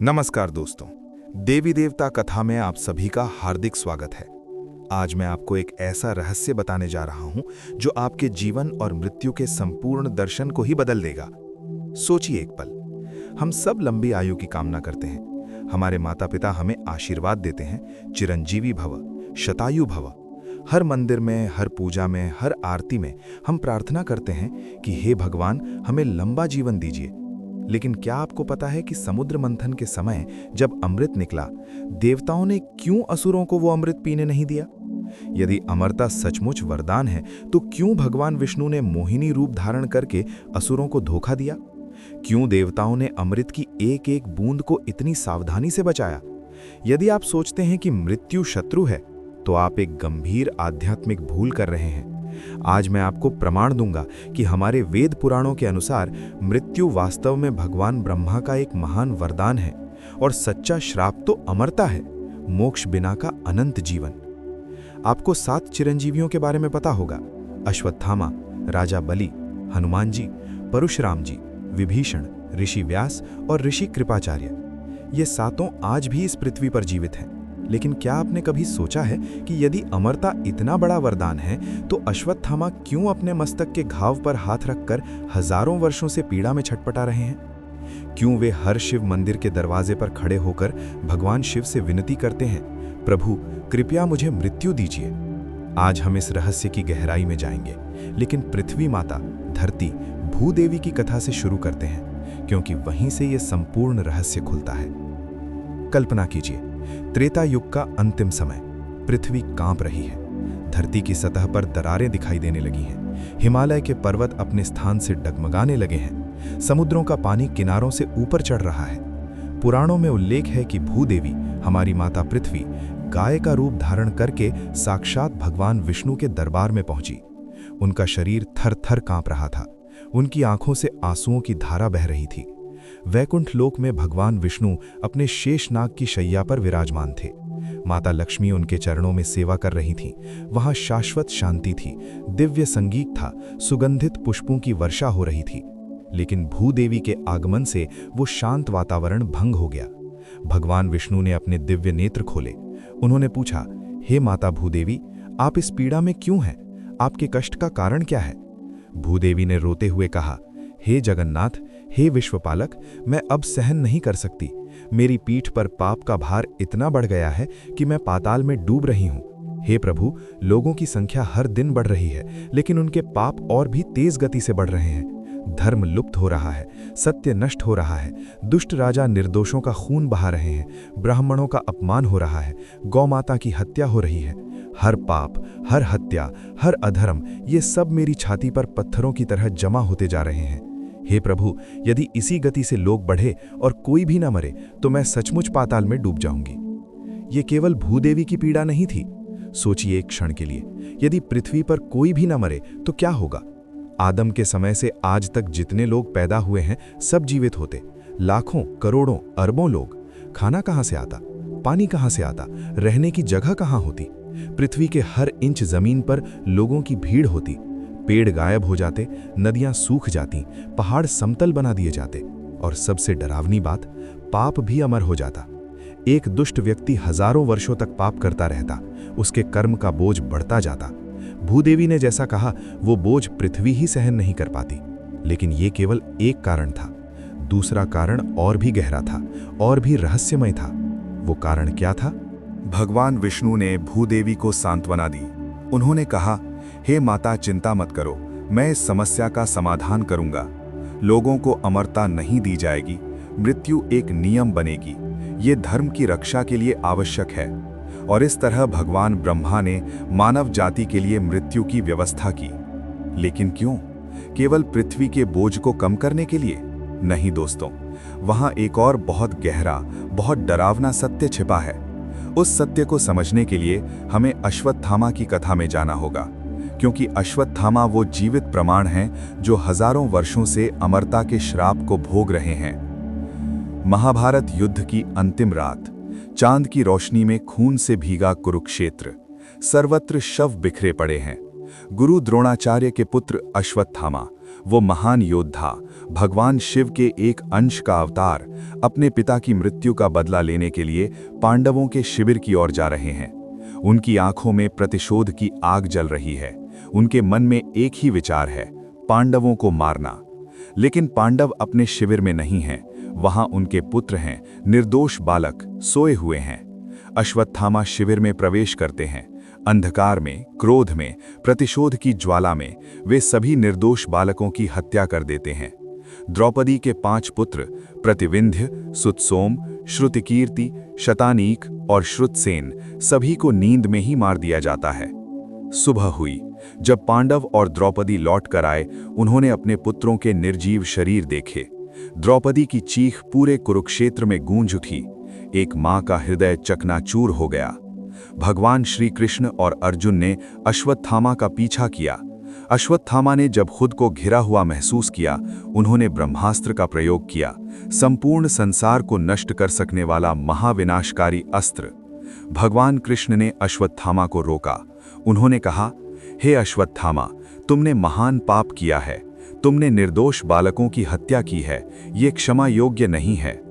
नमस्कार दोस्तों, देवी देवता कथा में आप सभी का हार्दिक स्वागत है। आज मैं आपको एक ऐसा रहस्य बताने जा रहा हूं जो आपके जीवन और मृत्यु के संपूर्ण दर्शन को ही बदल देगा। सोचिए एक पल, हम सब लंबी आयु की कामना करते हैं। हमारे माता पिता हमें आशीर्वाद देते हैं, चिरंजीवी भव, शतायु भव। हर मंदिर में, हर पूजा में, हर आरती में हम प्रार्थना करते हैं कि हे भगवान, हमें लंबा जीवन दीजिए। लेकिन क्या आपको पता है कि समुद्र मंथन के समय जब अमृत निकला, देवताओं ने क्यों असुरों को वो अमृत पीने नहीं दिया? यदि अमरता सचमुच वरदान है, तो क्यों भगवान विष्णु ने मोहिनी रूप धारण करके असुरों को धोखा दिया? क्यों देवताओं ने अमृत की एक एक बूंद को इतनी सावधानी से बचाया? यदि आप सोचते हैं कि मृत्यु शत्रु है, तो आप एक गंभीर आध्यात्मिक भूल कर रहे हैं। आज मैं आपको प्रमाण दूंगा कि हमारे वेद पुराणों के अनुसार मृत्यु वास्तव में भगवान ब्रह्मा का एक महान वरदान है और सच्चा श्राप तो अमरता है, मोक्ष बिना का अनंत जीवन। आपको 7 चिरंजीवियों के बारे में पता होगा: अश्वत्थामा, राजा बलि, हनुमान जी, परशुराम जी, विभीषण, ऋषि व्यास और ऋषि कृपाचार्य। ये सातों आज भी इस पृथ्वी पर जीवित हैं। लेकिन क्या आपने कभी सोचा है कि यदि अमरता इतना बड़ा वरदान है, तो अश्वत्थामा क्यों अपने मस्तक के घाव पर हाथ रखकर हजारों वर्षों से पीड़ा में छटपटा रहे हैं? क्यों वे हर शिव मंदिर के दरवाजे पर खड़े होकर भगवान शिव से विनती करते हैं, प्रभु कृपया मुझे मृत्यु दीजिए? आज हम इस रहस्य की गहराई में जाएंगे, लेकिन पृथ्वी माता, धरती, भूदेवी की कथा से शुरू करते हैं, क्योंकि वहीं से ये संपूर्ण रहस्य खुलता है। कल्पना कीजिए, त्रेता युग का अंतिम समय। पृथ्वी कांप रही है, धरती की सतह पर दरारें दिखाई देने लगी हैं, हिमालय के पर्वत अपने स्थान से डगमगाने लगे हैं, समुद्रों का पानी किनारों से ऊपर चढ़ रहा है। पुराणों में उल्लेख है कि भूदेवी, हमारी माता पृथ्वी, गाय का रूप धारण करके साक्षात भगवान विष्णु के दरबार में पहुंची। उनका शरीर थर थर कांप रहा था, उनकी आंखों से आंसुओं की धारा बह रही थी। वैकुंठ लोक में भगवान विष्णु अपने शेषनाग की शैया पर विराजमान थे। माता लक्ष्मी उनके चरणों में सेवा कर रही थीं। वहां शाश्वत शांति थी, दिव्य संगीत था, सुगंधित पुष्पों की वर्षा हो रही थी। लेकिन भूदेवी के आगमन से वो शांत वातावरण भंग हो गया। भगवान विष्णु ने अपने दिव्य नेत्र खोले। उन्होंने पूछा, हे माता भूदेवी, आप इस पीड़ा में क्यों हैं? आपके कष्ट का कारण क्या है? भूदेवी ने रोते हुए कहा, हे जगन्नाथ, हे विश्वपालक, मैं अब सहन नहीं कर सकती। मेरी पीठ पर पाप का भार इतना बढ़ गया है कि मैं पाताल में डूब रही हूँ। हे प्रभु, लोगों की संख्या हर दिन बढ़ रही है, लेकिन उनके पाप और भी तेज गति से बढ़ रहे हैं। धर्म लुप्त हो रहा है, सत्य नष्ट हो रहा है, दुष्ट राजा निर्दोषों का खून बहा रहे हैं, ब्राह्मणों का अपमान हो रहा है, गौ माता की हत्या हो रही है। हर पाप, हर हत्या, हर अधर्म, ये सब मेरी छाती पर पत्थरों की तरह जमा होते जा रहे हैं। हे प्रभु, यदि इसी गति से लोग बढ़े और कोई भी न मरे, तो मैं सचमुच पाताल में डूब जाऊंगी। ये केवल भूदेवी की पीड़ा नहीं थी। सोचिए एक क्षण के लिए, यदि पृथ्वी पर कोई भी न मरे तो क्या होगा? आदम के समय से आज तक जितने लोग पैदा हुए हैं, सब जीवित होते। लाखों, करोड़ों, अरबों लोग। खाना कहां से आता? पानी कहां से आता? रहने की जगह कहां होती? पृथ्वी के हर इंच जमीन पर लोगों की भीड़ होती। पेड़ गायब हो जाते, नदियां सूख जाती, पहाड़ समतल बना दिए जाते, और सबसे डरावनी बात, पाप भी अमर हो जाता। एक दुष्ट व्यक्ति हजारों वर्षों तक पाप करता रहता, उसके कर्म का बोझ बढ़ता जाता। भूदेवी ने जैसा कहा, वो बोझ पृथ्वी ही सहन नहीं कर पाती। लेकिन ये केवल एक कारण था। दूसरा कारण और भी गहरा था, और भी रहस्यमय था। वो कारण क्या था? भगवान विष्णु ने भूदेवी को सांत्वना दी। उन्होंने कहा, हे माता, चिंता मत करो, मैं इस समस्या का समाधान करूंगा। लोगों को अमरता नहीं दी जाएगी, मृत्यु एक नियम बनेगी। ये धर्म की रक्षा के लिए आवश्यक है। और इस तरह भगवान ब्रह्मा ने मानव जाति के लिए मृत्यु की व्यवस्था की। लेकिन क्यों? केवल पृथ्वी के बोझ को कम करने के लिए? नहीं दोस्तों, वहां एक और बहुत गहरा, बहुत डरावना सत्य छिपा है। उस सत्य को समझने के लिए हमें अश्वत्थामा की कथा में जाना होगा, क्योंकि अश्वत्थामा वो जीवित प्रमाण हैं जो हजारों वर्षों से अमरता के श्राप को भोग रहे हैं। महाभारत युद्ध की अंतिम रात, चांद की रोशनी में खून से भीगा कुरुक्षेत्र, सर्वत्र शव बिखरे पड़े हैं। गुरु द्रोणाचार्य के पुत्र अश्वत्थामा वो महान योद्धा, भगवान शिव के एक अंश का अवतार, अपने पिता की मृत्यु का बदला लेने के लिए पांडवों के शिविर की ओर जा रहे हैं। उनकी आंखों में प्रतिशोध की आग जल रही है। उनके मन में एक ही विचार है, पांडवों को मारना। लेकिन पांडव अपने शिविर में नहीं हैं, वहां उनके पुत्र हैं, निर्दोष बालक सोए हुए हैं। अश्वत्थामा शिविर में प्रवेश करते हैं। अंधकार में, क्रोध में, प्रतिशोध की ज्वाला में वे सभी निर्दोष बालकों की हत्या कर देते हैं। द्रौपदी के 5 पुत्र प्रतिविंध्य, सुतसोम, श्रुतिकीर्ति, शतानीक और श्रुतसेन सभी को नींद में ही मार दिया जाता है। सुबह हुई। जब पांडव और द्रौपदी लौट कर आए, उन्होंने अपने पुत्रों के निर्जीव शरीर देखे। द्रौपदी की चीख पूरे कुरुक्षेत्र में गूंज उठी। एक मां का हृदय चकनाचूर हो गया। भगवान श्री कृष्ण और अर्जुन ने अश्वत्थामा का पीछा किया। अश्वत्थामा ने जब खुद को घिरा हुआ महसूस किया, उन्होंने ब्रह्मास्त्र का प्रयोग किया, संपूर्ण संसार को नष्ट कर सकने वाला महाविनाशकारी अस्त्र। भगवान कृष्ण ने अश्वत्थामा को रोका। उन्होंने कहा, हे अश्वत्थामा, तुमने महान पाप किया है। तुमने निर्दोष बालकों की हत्या की है। ये क्षमा योग्य नहीं है।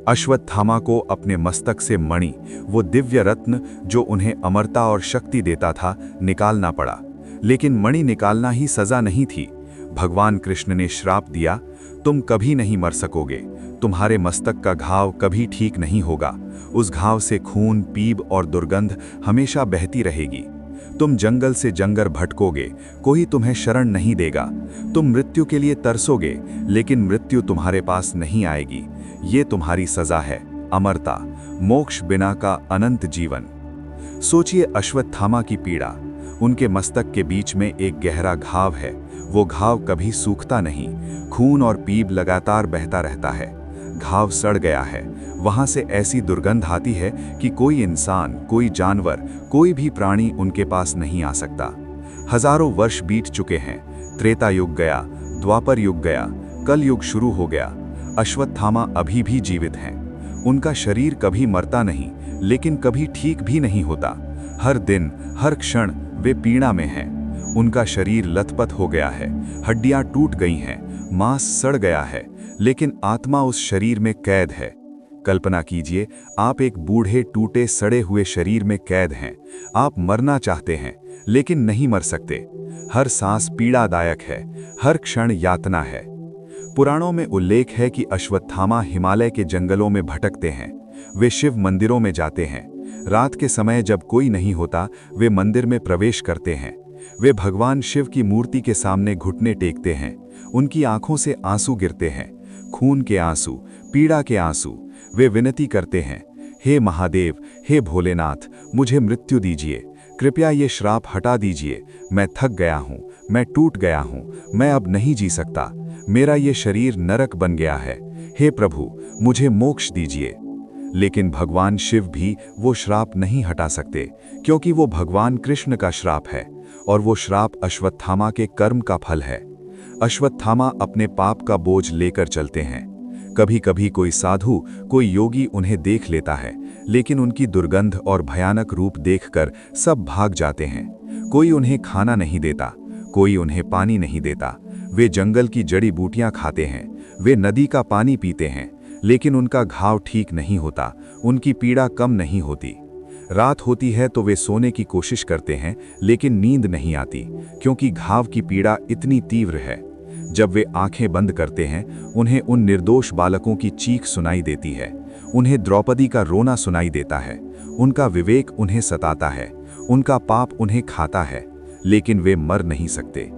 अश्वत्थामा को अपने मस्तक से मणि, वो दिव्य रत्न जो उन्हें अमरता और शक्ति देता था, निकालना पड़ा। लेकिन मणि निकालना ही सजा नहीं थी। भगवान कृष्ण ने श्राप दिया, तुम कभी नहीं मर सकोगे। तुम्हारे मस्तक का घाव कभी ठीक नहीं होगा। उस घाव से खून, पीप और दुर्गंध हमेशा बहती रहेगी। तुम जंगल से जंगल भटकोगे, कोई तुम्हें शरण नहीं देगा। तुम मृत्यु के लिए तरसोगे, लेकिन मृत्यु तुम्हारे पास नहीं आएगी। ये तुम्हारी सजा है, अमरता, मोक्ष बिना का अनंत जीवन। सोचिए अश्वत्थामा की पीड़ा। उनके मस्तक के बीच में एक गहरा घाव है। वो घाव कभी सूखता नहीं। खून और पीप लगातार बहता रहता है। घाव सड़ गया है। वहां से ऐसी दुर्गंध आती है कि कोई इंसान, कोई जानवर, कोई भी प्राणी उनके पास नहीं आ सकता। हजारों वर्ष बीत चुके हैं। त्रेता युग गया, द्वापर युग गया, कल युग शुरू हो गया। अश्वत्थामा अभी भी जीवित हैं। उनका शरीर कभी मरता नहीं, लेकिन कभी ठीक भी नहीं होता। हर दिन, हर क्षण वे पीड़ा में हैं। उनका शरीर लथपथ हो गया है, हड्डियां टूट गई हैं, मांस सड़ गया है, लेकिन आत्मा उस शरीर में कैद है। कल्पना कीजिए, आप एक बूढ़े, टूटे, सड़े हुए शरीर में कैद हैं। आप मरना चाहते हैं, लेकिन नहीं मर सकते। हर सांस पीड़ादायक है, हर क्षण यातना है। पुराणों में उल्लेख है कि अश्वत्थामा हिमालय के जंगलों में भटकते हैं। वे शिव मंदिरों में जाते हैं। रात के समय जब कोई नहीं होता, वे मंदिर में प्रवेश करते हैं। वे भगवान शिव की मूर्ति के सामने घुटने टेकते हैं। उनकी आंखों से आंसू गिरते हैं, खून के आंसू, पीड़ा के आंसू। वे विनती करते हैं, हे महादेव, हे भोलेनाथ, मुझे मृत्यु दीजिए। कृपया ये श्राप हटा दीजिए। मैं थक गया हूँ, मैं टूट गया हूँ, मैं अब नहीं जी सकता। मेरा ये शरीर नरक बन गया है। हे प्रभु, मुझे मोक्ष दीजिए। लेकिन भगवान शिव भी वो श्राप नहीं हटा सकते, क्योंकि वो भगवान कृष्ण का श्राप है, और वो श्राप अश्वत्थामा के कर्म का फल है। अश्वत्थामा अपने पाप का बोझ लेकर चलते हैं। कभी कभी कोई साधु, कोई योगी उन्हें देख लेता है, लेकिन उनकी दुर्गंध और भयानक रूप देखकर सब भाग जाते हैं। कोई उन्हें खाना नहीं देता, कोई उन्हें पानी नहीं देता। वे जंगल की जड़ी बूटियां खाते हैं, वे नदी का पानी पीते हैं, लेकिन उनका घाव ठीक नहीं होता, उनकी पीड़ा कम नहीं होती। रात होती है तो वे सोने की कोशिश करते हैं, लेकिन नींद नहीं आती, क्योंकि घाव की पीड़ा इतनी तीव्र है। जब वे आंखें बंद करते हैं, उन्हें उन निर्दोष बालकों की चीख सुनाई देती है। उन्हें द्रौपदी का रोना सुनाई देता है। उनका विवेक उन्हें सताता है, उनका पाप उन्हें खाता है, लेकिन वे मर नहीं सकते।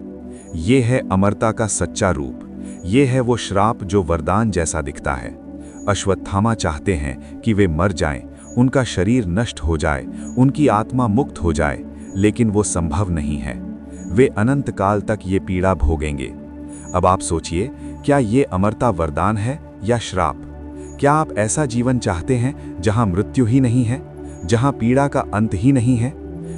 ये है अमरता का सच्चा रूप। ये है वो श्राप जो वरदान जैसा दिखता है। अश्वत्थामा चाहते हैं कि वे मर जाएं, उनका शरीर नष्ट हो जाए, उनकी आत्मा मुक्त हो जाए, लेकिन वो संभव नहीं है। वे अनंत काल तक ये पीड़ा भोगेंगे। अब आप सोचिए, क्या ये अमरता वरदान है या श्राप? क्या आप ऐसा जीवन चाहते हैं जहां मृत्यु ही नहीं है, जहां पीड़ा का अंत ही नहीं है?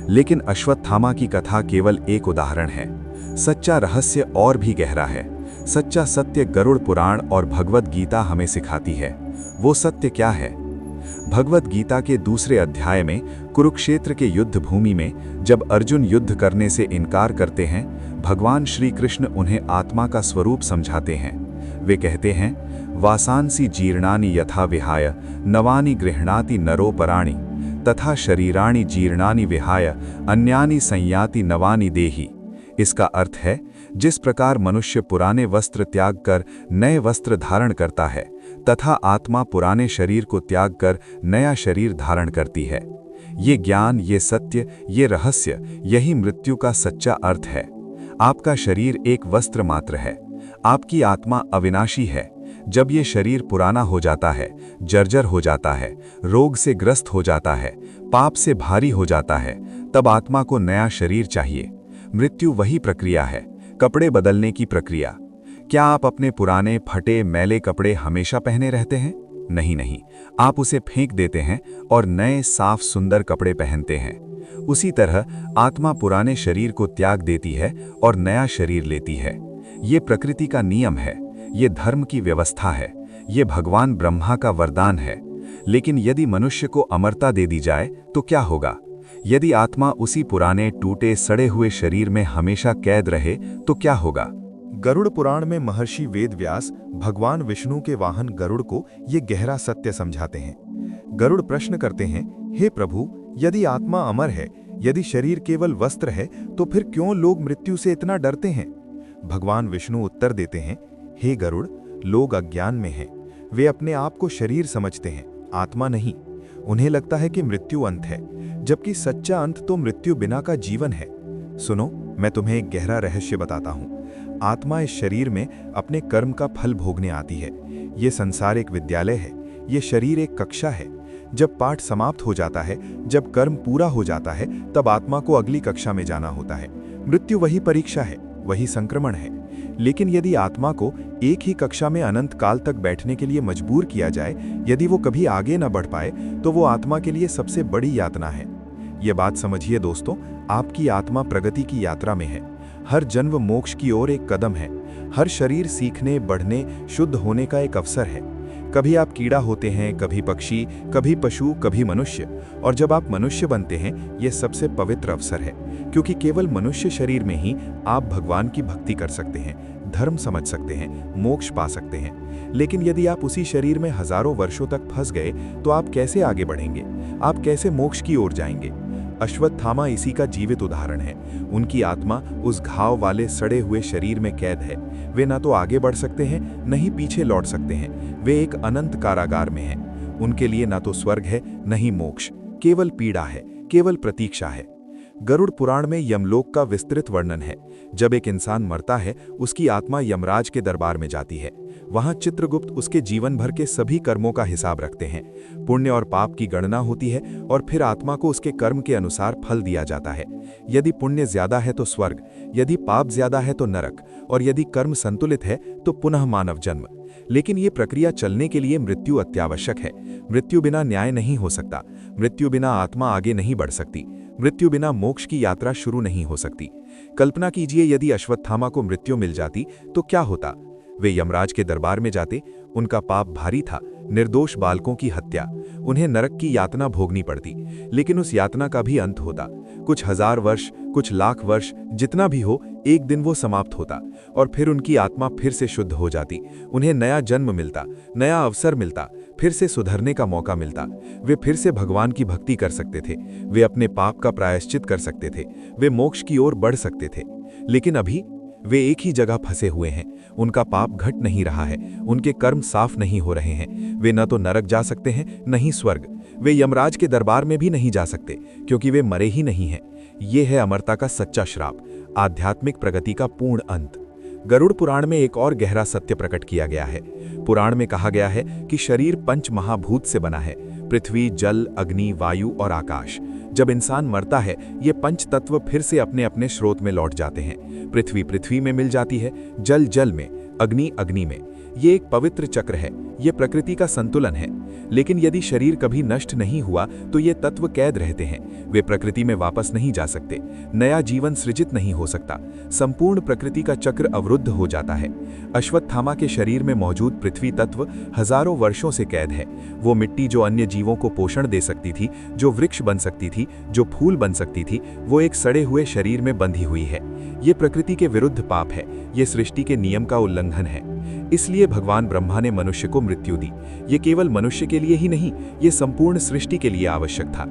लेकिन अश्वत्थामा की कथा केवल एक उदाहरण है। सच्चा रहस्य और भी गहरा है। सच्चा सत्य गरुड़ पुराण और भगवद गीता हमें सिखाती है। वो सत्य क्या है? भगवद गीता के दूसरे अध्याय में कुरुक्षेत्र के युद्ध भूमि में जब अर्जुन युद्ध करने से इनकार करते हैं, भगवान श्री कृष्ण उन्हें आत्मा का स्वरूप समझाते हैं। वे कहते हैं, वासांसी जीर्णानि यथा विहाय नवानि गृह्णाति नरो पराणि तथा शरीराणि जीर्णानि विहाय अन्यानि संयाति नवानि देहि। इसका अर्थ है, जिस प्रकार मनुष्य पुराने वस्त्र त्याग कर नए वस्त्र धारण करता है तथा आत्मा पुराने शरीर को त्याग कर नया शरीर धारण करती है। ये ज्ञान, ये सत्य, ये रहस्य, यही मृत्यु का सच्चा अर्थ है। आपका शरीर एक वस्त्र मात्र है। आपकी आत्मा अविनाशी है। जब ये शरीर पुराना हो जाता है, जर्जर हो जाता है, रोग से ग्रस्त हो जाता है, पाप से भारी हो जाता है, तब आत्मा को नया शरीर चाहिए। मृत्यु वही प्रक्रिया है, कपड़े बदलने की प्रक्रिया। क्या आप अपने पुराने फटे मैले कपड़े हमेशा पहने रहते हैं? नहीं नहीं, आप उसे फेंक देते हैं और नए साफ सुंदर कपड़े पहनते हैं। उसी तरह आत्मा पुराने शरीर को त्याग देती है और नया शरीर लेती है। ये प्रकृति का नियम है, ये धर्म की व्यवस्था है, ये भगवान ब्रह्मा का वरदान है। लेकिन यदि मनुष्य को अमरता दे दी जाए तो क्या होगा? यदि आत्मा उसी पुराने टूटे सड़े हुए शरीर में हमेशा कैद रहे तो क्या होगा? गरुड़ पुराण में महर्षि वेदव्यास भगवान विष्णु के वाहन गरुड़ को ये गहरा सत्य समझाते हैं। गरुड़ प्रश्न करते हैं, हे प्रभु, यदि आत्मा अमर है, यदि शरीर केवल वस्त्र है, तो फिर क्यों लोग मृत्यु से इतना डरते हैं? भगवान विष्णु उत्तर देते हैं, हे गरुड़, लोग अज्ञान में हैं। वे अपने आप को शरीर समझते हैं, आत्मा नहीं। उन्हें लगता है कि मृत्यु अंत है, जबकि सच्चा अंत तो मृत्यु बिना का जीवन है। सुनो, मैं तुम्हें एक गहरा रहस्य बताता हूँ। आत्मा इस शरीर में अपने कर्म का फल भोगने आती है। ये संसार एक विद्यालय है, ये शरीर एक कक्षा है। जब पाठ समाप्त हो जाता है, जब कर्म पूरा हो जाता है, तब आत्मा को अगली कक्षा में जाना होता है। मृत्यु वही परीक्षा है, वही संक्रमण है। लेकिन यदि आत्मा को एक ही कक्षा में अनंत काल तक बैठने के लिए मजबूर किया जाए, यदि वो कभी आगे न बढ़ पाए, तो वो आत्मा के लिए सबसे बड़ी यातना है। ये बात समझिए दोस्तों, आपकी आत्मा प्रगति की यात्रा में है। हर जन्म मोक्ष की ओर एक कदम है। हर शरीर सीखने, बढ़ने, शुद्ध होने का एक अवसर है। कभी आप कीड़ा होते हैं, कभी पक्षी, कभी पशु, कभी मनुष्य, और जब आप मनुष्य बनते हैं, ये सबसे पवित्र अवसर है, क्योंकि केवल मनुष्य शरीर में ही आप भगवान की भक्ति कर सकते हैं, धर्म समझ सकते हैं, मोक्ष पा सकते हैं। लेकिन यदि आप उसी शरीर में हजारों वर्षों तक फंस गए, तो आप कैसे आगे बढ़ेंगे? आप कैसे मोक्ष की ओर जाएंगे? अश्वत्थामा इसी का जीवित उदाहरण है। उनकी आत्मा उस घाव वाले सड़े हुए शरीर में कैद है। वे ना तो आगे बढ़ सकते हैं, न ही पीछे लौट सकते हैं। वे एक अनंत कारागार में हैं। उनके लिए ना तो स्वर्ग है, न ही मोक्ष, केवल पीड़ा है, केवल प्रतीक्षा है। गरुड़ पुराण में यमलोक का विस्तृत वर्णन है। जब एक इंसान मरता है, उसकी आत्मा यमराज के दरबार में जाती है। वहां चित्रगुप्त उसके जीवन भर के सभी कर्मों का हिसाब रखते हैं। पुण्य और पाप की गणना होती है और फिर आत्मा को उसके कर्म के अनुसार फल दिया जाता है। यदि पुण्य ज्यादा है तो स्वर्ग, यदि पाप ज्यादा है तो नरक, और यदि कर्म संतुलित है तो पुनः मानव जन्म। लेकिन ये प्रक्रिया चलने के लिए मृत्यु अत्यावश्यक है। मृत्यु बिना न्याय नहीं हो सकता। मृत्यु बिना आत्मा आगे नहीं बढ़ सकती। मृत्यु बिना मोक्ष की यात्रा शुरू नहीं हो सकती। कल्पना कीजिए, यदि अश्वत्थामा को मृत्यु मिल जाती तो क्या होता? वे यमराज के दरबार में जाते। उनका पाप भारी था, निर्दोष बालकों की हत्या। उन्हें नरक की यातना भोगनी पड़ती। लेकिन उस यातना का भी अंत होता। कुछ हजार वर्ष, कुछ लाख वर्ष, जितना भी हो, एक दिन वो समाप्त होता और फिर उनकी आत्मा फिर से शुद्ध हो जाती। उन्हें नया जन्म मिलता, नया अवसर मिलता, फिर से सुधरने का मौका मिलता। वे फिर से भगवान की भक्ति कर सकते थे। वे अपने पाप का प्रायश्चित कर सकते थे। वे मोक्ष की ओर बढ़ सकते थे। लेकिन अभी वे एक ही जगह फंसे हुए हैं। उनका पाप घट नहीं रहा है। उनके कर्म साफ नहीं हो रहे हैं। वे न तो नरक जा सकते हैं, न ही स्वर्ग। वे यमराज के दरबार में भी नहीं जा सकते, क्योंकि वे मरे ही नहीं हैं। ये है अमरता का सच्चा श्राप, आध्यात्मिक प्रगति का पूर्ण अंत। गरुड़ पुराण में एक और गहरा सत्य प्रकट किया गया है। पुराण में कहा गया है कि शरीर पंच महाभूत से बना है: पृथ्वी, जल, अग्नि, वायु और आकाश। जब इंसान मरता है, ये पंच तत्व फिर से अपने अपने स्रोत में लौट जाते हैं। पृथ्वी पृथ्वी में मिल जाती है, जल जल में, अग्नि अग्नि में। ये एक पवित्र चक्र है, ये प्रकृति का संतुलन है। लेकिन यदि शरीर कभी नष्ट नहीं हुआ तो ये तत्व कैद रहते हैं। वे प्रकृति में वापस नहीं जा सकते। नया जीवन सृजित नहीं हो सकता। संपूर्ण प्रकृति का चक्र अवरुद्ध हो जाता है। अश्वत्थामा के शरीर में मौजूद पृथ्वी तत्व हजारों वर्षों से कैद है। वो मिट्टी जो अन्य जीवों को पोषण दे सकती थी, जो वृक्ष बन सकती थी, जो फूल बन सकती थी, वो एक सड़े हुए शरीर में बंधी हुई है। ये प्रकृति के विरुद्ध पाप है, ये सृष्टि के नियम का उल्लंघन है। इसलिए भगवान ब्रह्मा ने मनुष्य को मृत्यु दी। ये केवल मनुष्य के लिए ही नहीं, ये संपूर्ण सृष्टि के लिए आवश्यक था।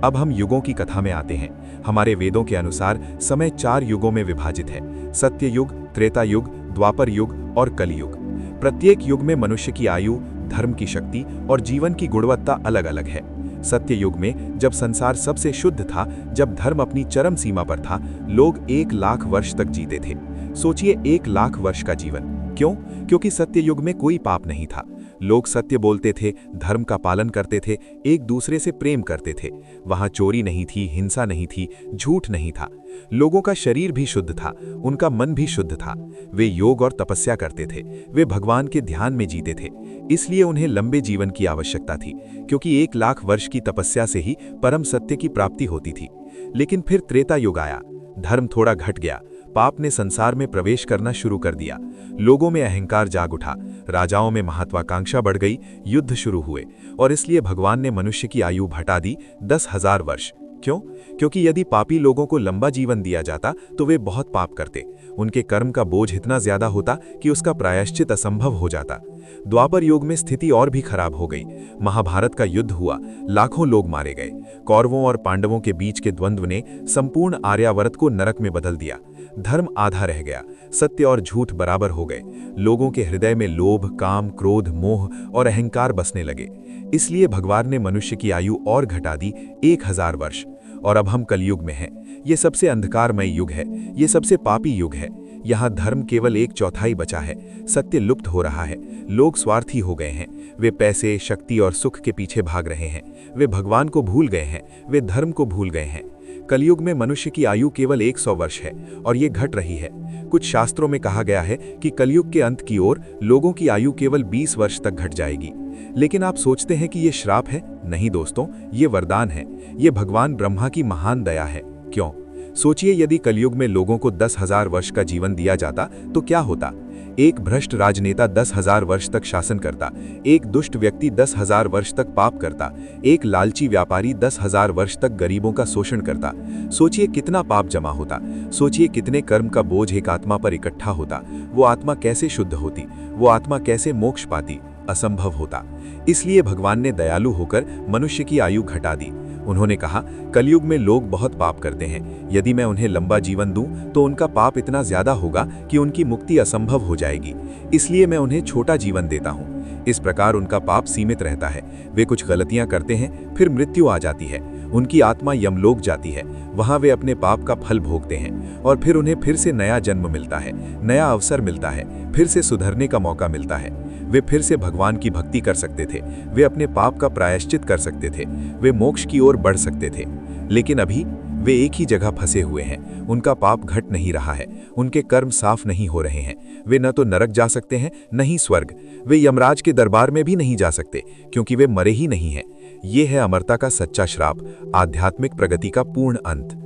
अब हम युगों की कथा में आते हैं। हमारे वेदों के अनुसार समय 4 युगों में विभाजित है: सत्य युग, त्रेता युग, द्वापर युग और कलयुग। प्रत्येक युग में मनुष्य की आयु, धर्म की शक्ति और जीवन की गुणवत्ता अलग अलग है। सत्य युग में जब संसार सबसे शुद्ध था, जब धर्म अपनी चरम सीमा पर था, लोग 1 लाख वर्ष तक जीते थे। सोचिए, 1 लाख वर्ष का जीवन। क्यों? क्योंकि सत्य युग में कोई पाप नहीं था। लोग सत्य बोलते थे, धर्म का पालन करते थे, एक दूसरे से प्रेम करते थे। वहां चोरी नहीं थी, हिंसा नहीं थी, झूठ नहीं था। लोगों का शरीर भी शुद्ध था, उनका मन भी शुद्ध था। वे योग और तपस्या करते थे, वे भगवान के ध्यान में जीते थे। इसलिए उन्हें लंबे जीवन की आवश्यकता थी, क्योंकि 1 लाख वर्ष की तपस्या से ही परम सत्य की प्राप्ति होती थी। लेकिन फिर त्रेता युग आया, धर्म थोड़ा घट गया, पाप ने संसार में प्रवेश करना शुरू कर दिया। लोगों में अहंकार जाग उठा, राजाओं में महत्वाकांक्षा बढ़ गई, युद्ध शुरू हुए, और इसलिए भगवान ने मनुष्य की आयु घटा दी 10,000 वर्ष। क्यों? क्योंकि यदि पापी लोगों को लंबा जीवन दिया जाता तो वे बहुत पाप करते, उनके कर्म का बोझ इतना ज्यादा होता कि उसका प्रायश्चित असंभव हो जाता। द्वापर युग में स्थिति और भी खराब हो गई। महाभारत का युद्ध हुआ, लाखों लोग मारे गए। कौरवों और पांडवों के बीच के द्वंद्व ने संपूर्ण आर्यावर्त को नरक में बदल दिया। धर्म आधा रह गया, सत्य और झूठ बराबर हो गए। लोगों के हृदय में लोभ, काम, क्रोध, मोह और अहंकार बसने लगे। इसलिए भगवान ने मनुष्य की आयु और घटा दी 1000 वर्ष। और अब हम कलयुग में हैं। ये सबसे अंधकारमय युग है, ये सबसे पापी युग है। यहाँ धर्म केवल 1/4 बचा है, सत्य लुप्त हो रहा है, लोग स्वार्थी हो गए हैं, वे पैसे, शक्ति और सुख के पीछे भाग रहे हैं, वे भगवान को भूल गए हैं, वे धर्म को भूल गए हैं। कलयुग में मनुष्य की आयु केवल 100 वर्ष है और ये घट रही है। कुछ शास्त्रों में कहा गया है कि कलयुग के अंत की ओर लोगों की आयु केवल 20 वर्ष तक घट जाएगी। लेकिन आप सोचते हैं कि ये श्राप है? नहीं दोस्तों, ये वरदान है, ये भगवान ब्रह्मा की महान दया है। क्यों? सोचिए, यदि कलयुग में लोगों को 10,000 वर्ष का जीवन दिया जाता तो क्या होता? एक भ्रष्ट राजनेता 10,000 वर्ष तक शासन करता, एक दुष्ट व्यक्ति 10,000 वर्ष तक पाप करता, एक लालची व्यापारी 10,000 वर्ष तक गरीबों का शोषण करता। सोचिए कितना पाप जमा होता, सोचिए कितने कर्म का बोझ एक आत्मा पर इकट्ठा होता। वो आत्मा कैसे शुद्ध होती, वो आत्मा कैसे मोक्ष पाती? असंभव होता। इसलिए भगवान ने दयालु होकर मनुष्य की आयु घटा दी। उन्होंने कहा, कलयुग में लोग बहुत पाप करते हैं, यदि मैं उन्हें लंबा जीवन दूं तो उनका पाप इतना ज्यादा होगा कि उनकी मुक्ति असंभव हो जाएगी। इसलिए मैं उन्हें छोटा जीवन देता हूं। इस प्रकार उनका पाप सीमित रहता है। वे कुछ गलतियां करते हैं, फिर मृत्यु आ जाती है, उनकी आत्मा यमलोक जाती है, वहां वे अपने पाप का फल भोगते हैं और फिर उन्हें फिर से नया जन्म मिलता है, नया अवसर मिलता है, फिर से सुधरने का मौका मिलता है। वे फिर से भगवान की भक्ति कर सकते थे, वे अपने पाप का प्रायश्चित कर सकते थे, वे मोक्ष की ओर बढ़ सकते थे। लेकिन अभी वे एक ही जगह फंसे हुए हैं, उनका पाप घट नहीं रहा है, उनके कर्म साफ नहीं हो रहे हैं। वे न तो नरक जा सकते हैं, न ही स्वर्ग। वे यमराज के दरबार में भी नहीं जा सकते, क्योंकि वे मरे ही नहीं हैं। ये है अमरता का सच्चा श्राप, आध्यात्मिक प्रगति का पूर्ण अंत।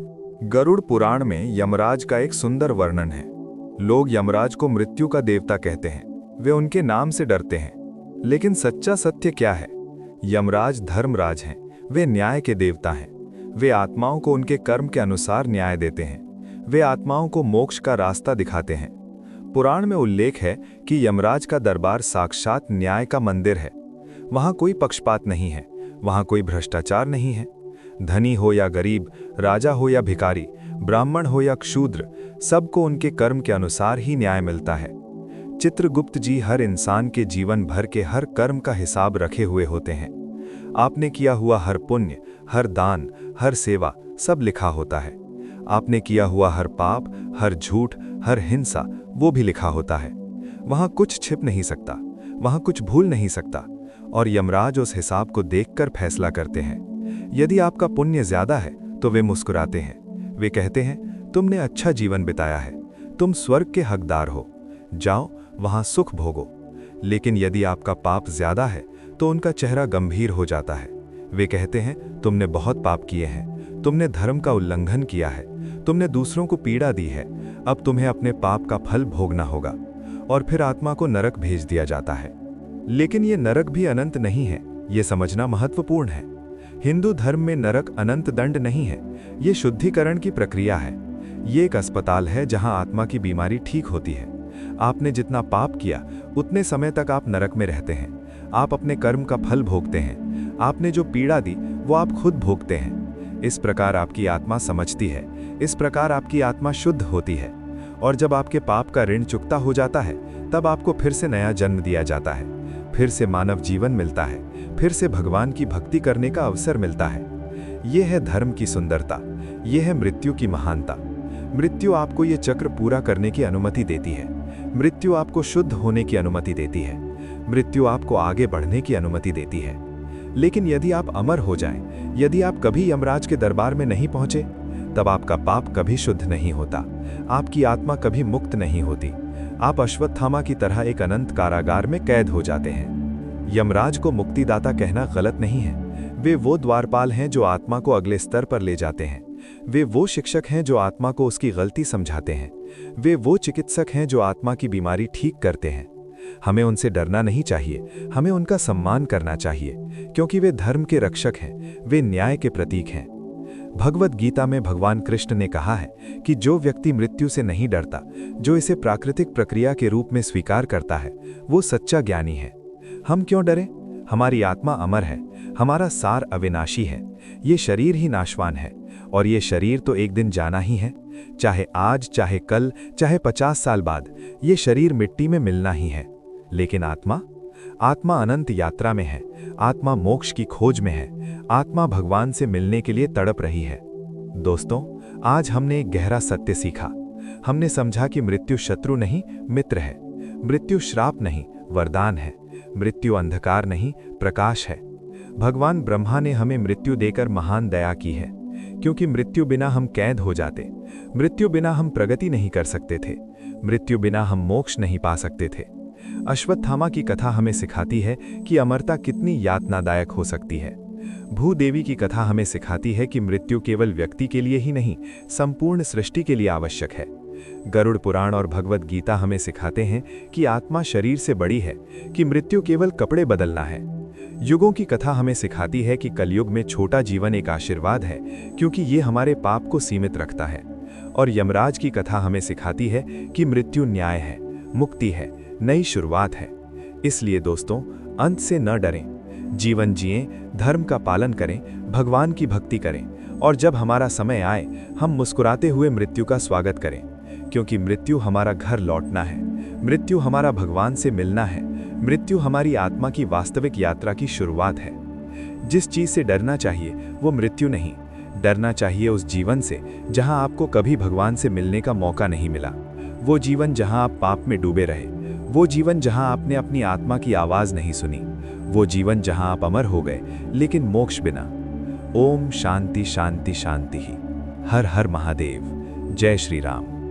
गरुड़ पुराण में यमराज का एक सुंदर वर्णन है। लोग यमराज को मृत्यु का देवता कहते हैं, वे उनके नाम से डरते हैं। लेकिन सच्चा सत्य क्या है? यमराज धर्मराज हैं, वे न्याय के देवता हैं। वे आत्माओं को उनके कर्म के अनुसार न्याय देते हैं, वे आत्माओं को मोक्ष का रास्ता दिखाते हैं। पुराण में उल्लेख है कि यमराज का दरबार साक्षात न्याय का मंदिर है। वहां कोई पक्षपात नहीं है, वहां कोई भ्रष्टाचार नहीं है। धनी हो या गरीब, राजा हो या भिखारी, ब्राह्मण हो या क्षूद्र, सबको उनके कर्म के अनुसार ही न्याय मिलता है। चित्रगुप्त जी हर इंसान के जीवन भर के हर कर्म का हिसाब रखे हुए होते हैं। आपने किया हुआ हर पुण्य, हर दान, हर सेवा सब लिखा होता है। आपने किया हुआ हर पाप, हर झूठ, हर हिंसा वो भी लिखा होता है। वहां कुछ छिप नहीं सकता, वहां कुछ भूल नहीं सकता। और यमराज उस हिसाब को देखकर फैसला करते हैं। यदि आपका पुण्य ज्यादा है तो वे मुस्कुराते हैं, वे कहते हैं तुमने अच्छा जीवन बिताया है, तुम स्वर्ग के हकदार हो, जाओ वहां सुख भोगो। लेकिन यदि आपका पाप ज्यादा है तो उनका चेहरा गंभीर हो जाता है। वे कहते हैं तुमने बहुत पाप किए हैं, तुमने धर्म का उल्लंघन किया है, तुमने दूसरों को पीड़ा दी है, अब तुम्हें अपने पाप का फल भोगना होगा। और फिर आत्मा को नरक भेज दिया जाता है। लेकिन ये नरक भी अनंत नहीं है, ये समझना महत्वपूर्ण है। हिंदू धर्म में नरक अनंत दंड नहीं है, ये शुद्धिकरण की प्रक्रिया है। ये एक अस्पताल है जहां आत्मा की बीमारी ठीक होती है। आपने जितना पाप किया उतने समय तक आप नरक में रहते हैं। आप अपने कर्म का फल भोगते हैं। आपने जो पीड़ा दी वो आप खुद भोगते हैं। इस प्रकार आपकी आत्मा समझती है, इस प्रकार आपकी आत्मा शुद्ध होती है। और जब आपके पाप का ऋण चुकता हो जाता है तब आपको फिर से नया जन्म दिया जाता है, फिर से मानव जीवन मिलता है, फिर से भगवान की भक्ति करने का अवसर मिलता है। ये है धर्म की सुंदरता, ये है मृत्यु की महानता। मृत्यु आपको ये चक्र पूरा करने की अनुमति देती है। मृत्यु आपको शुद्ध होने की अनुमति देती है। मृत्यु आपको आगे बढ़ने की अनुमति देती है। लेकिन यदि आप अमर हो जाएं, यदि आप कभी यमराज के दरबार में नहीं पहुंचे, तब आपका पाप कभी शुद्ध नहीं होता, आपकी आत्मा कभी मुक्त नहीं होती। आप अश्वत्थामा की तरह एक अनंत कारागार में कैद हो जाते हैं। यमराज को मुक्तिदाता कहना गलत नहीं है। वे वो द्वारपाल हैं जो आत्मा को अगले स्तर पर ले जाते हैं। वे वो शिक्षक हैं जो आत्मा को उसकी गलती समझाते हैं। वे वो चिकित्सक हैं जो आत्मा की बीमारी ठीक करते हैं। हमें उनसे डरना नहीं चाहिए, हमें उनका सम्मान करना चाहिए, क्योंकि वे धर्म के रक्षक हैं, वे न्याय के प्रतीक हैं। भगवद गीता में भगवान कृष्ण ने कहा है कि जो व्यक्ति मृत्यु से नहीं डरता, जो इसे प्राकृतिक प्रक्रिया के रूप में स्वीकार करता है, वो सच्चा ज्ञानी है। हम क्यों डरें? हमारी आत्मा अमर है, हमारा सार अविनाशी है। ये शरीर ही नाशवान है और ये शरीर तो एक दिन जाना ही है। चाहे आज, चाहे कल, चाहे 50 साल बाद, ये शरीर मिट्टी में मिलना ही है। लेकिन आत्मा अनंत यात्रा में है। आत्मा मोक्ष की खोज में है। आत्मा भगवान से मिलने के लिए तड़प रही है। दोस्तों, आज हमने एक गहरा सत्य सीखा। हमने समझा कि मृत्यु शत्रु नहीं, मित्र है। मृत्यु श्राप नहीं, वरदान है। मृत्यु अंधकार नहीं, प्रकाश है। भगवान ब्रह्मा ने हमें मृत्यु देकर महान दया की है, क्योंकि मृत्यु बिना हम कैद हो जाते। मृत्यु बिना हम प्रगति नहीं कर सकते थे। मृत्यु बिना हम मोक्ष नहीं पा सकते थे। अश्वत्थामा की कथा हमें सिखाती है कि अमरता कितनी यातनादायक हो सकती है। भूदेवी की कथा हमें सिखाती है कि मृत्यु केवल व्यक्ति के लिए ही नहीं, संपूर्ण सृष्टि के लिए आवश्यक है। गरुड़ पुराण और भगवद गीता हमें सिखाते हैं कि आत्मा शरीर से बड़ी है, कि मृत्यु केवल कपड़े बदलना है। युगों की कथा हमें सिखाती है कि कलयुग में छोटा जीवन एक आशीर्वाद है, क्योंकि ये हमारे पाप को सीमित रखता है। और यमराज की कथा हमें सिखाती है कि मृत्यु न्याय है, मुक्ति है, नई शुरुआत है। इसलिए दोस्तों, अंत से न डरें, जीवन जिएं, धर्म का पालन करें, भगवान की भक्ति करें, और जब हमारा समय आए हम मुस्कुराते हुए मृत्यु का स्वागत करें, क्योंकि मृत्यु हमारा घर लौटना है। मृत्यु हमारा भगवान से मिलना है। मृत्यु हमारी आत्मा की वास्तविक यात्रा की शुरुआत है। जिस चीज से डरना चाहिए वो मृत्यु नहीं, डरना चाहिए उस जीवन से जहां आपको कभी भगवान से मिलने का मौका नहीं मिला। वो जीवन जहां आप पाप में डूबे रहे, वो जीवन जहां आपने अपनी आत्मा की आवाज नहीं सुनी, वो जीवन जहां आप अमर हो गए लेकिन मोक्ष बिना। ओम शांति शांति शांति ही। हर हर महादेव। जय श्री राम।